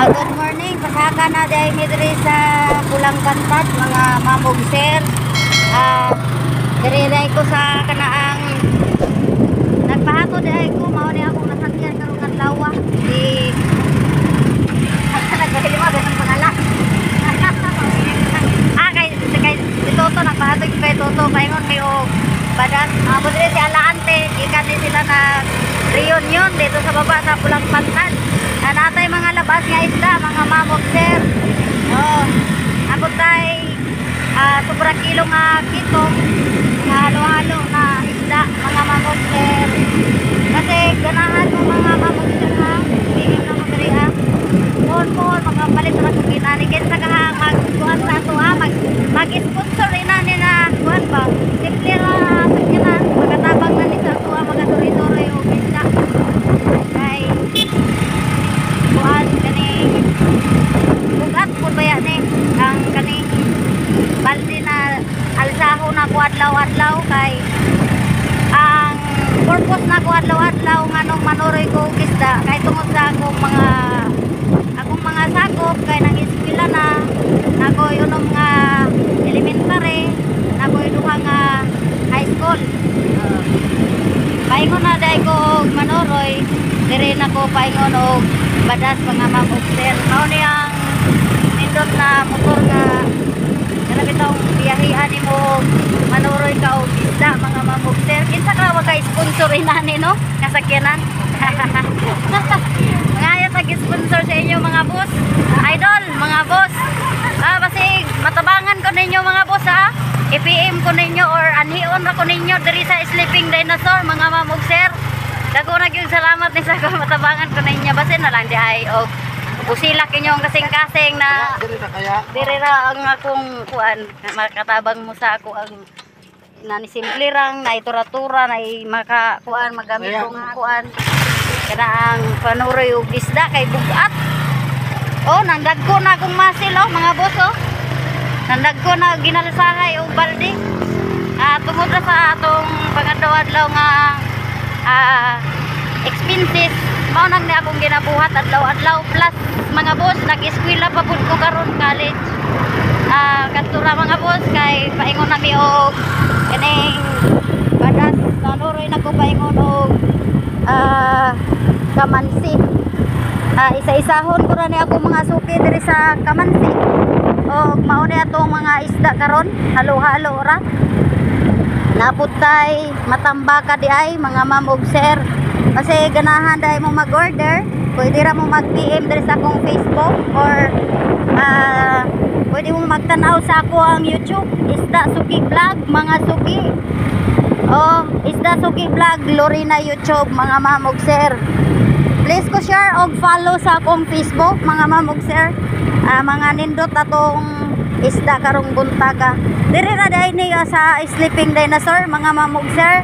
Good morning, pasaka na dahil midri sa Pulang Bantad, mga mamog sir. Diriray ko sa kanaang nagpahato dahil ko, mauni akong nasakyan karong adlaw di naghilima besang pangalak. Kay Toto nagpahato ko kay Toto paingon kayo badas. Budre si Alaante, ikan ni sila na reunion dito sa baba sa Pulang Bantad. Natay mga labas nga isda, mga mamog sir. Ako tay sobra kilo nga kitong nga halo-halo na isda, mga mamog sir. Kasi ganahan mo mga mamog sir ha, hindi na magriha. Noon po, magpalit na kung ginanigin sa kahang magkuhan sa ato ha, mag-sponsor inani na kuhan ba. Simple ra sa kina, magatabang na ni sa ato ha, magaturi-turi o isda. Kay kuhan kaning bugat po ba yan ang kaning balde na alsaho na kuadlaw-adlaw kay ang purpose na kuadlaw-adlaw nganong manuroy ko isda kay tungod sa akong mga sakop kay nang eskwela na nakoy unom nga elementary nakoy duha nga high school. Paingon na dahil ko manuroy dire na ko paingon og badas mga mamog sir. Mao ni ang nindot na motor nga kana bitaw biyahean nimo manuroy ka og isda mga mamog sir. Kinsa ka wag ka sponsor inani no kasakyanan. Mga tag-sponsor sa inyo mga boss, idol, mga boss. Basig matabangan ko ninyo mga boss ha. I-PM ko ninyo or anhion ra ko ninyo diri sa Sleeping Dinosaur mga mamog sir. Dago na gyud salamat ni sa matabangan ko ninyo basin na lang di ay og busila kinyong kasing-kasing na diri ra ang akong kuan makatabang mo sa ako ang nani simple rang na itura-tura na makakuan magamit kong kuan kana ang panuroy og isda kay bugat. Nandagko na akong masil mga boss nandagko na ginalsahay og balde tungod ra sa atong pangadlaw-adlaw nga expenses mao nang ni akong ginabuhat adlaw-adlaw plus mga boss nag-eskwela pa pud ko karon college kadtura mga boss kay paingon na mi og kaning badas nanuroy na ko paingon og kamansi. Isa-isahon ko na ni ako mga suki diri sa kamansi og mao ni atong mga isda karon halo-halo ra naputay matambaka di ay mga mamog sir. Kasi ganahan dahil mo mag-order pwede ra mo mag-PM diri sa akong Facebook or pwede mo magtanaw sa ako ang YouTube Isda Suki Vlog mga suki Isda Suki Vlog Lorena YouTube mga mamog sir. Please ko share og follow sa akong Facebook mga mamog sir. Mga nindot atong isda karong buntaga diri ra dai ni sa Sleeping Dinosaur mga mamog sir.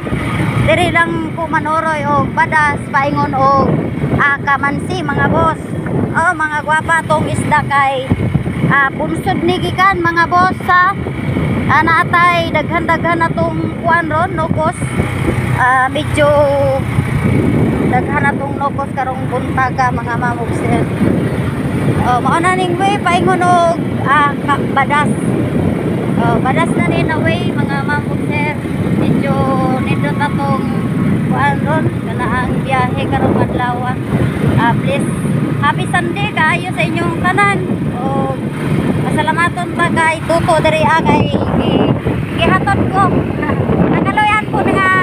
Diri lang ko manuroy og badas paingon og kamansi mga boss. Mga gwapa tong isda kay punsod ni gikan mga boss sa naatay daghan-daghan atong kuan ron nokos. Medyo daghan atong nokos karong buntaga mga mamog sir. Mao na ning way paingon og badas. Badas na ni na way mga mamog sir. Medyo nindot atong kuan ron kana ang biyahe karong adlaw. Please happy Sunday kaayo sa inyong tanan. Pasalamaton pa kay Toto diri kay gihaton ko. Nagaloyan po nga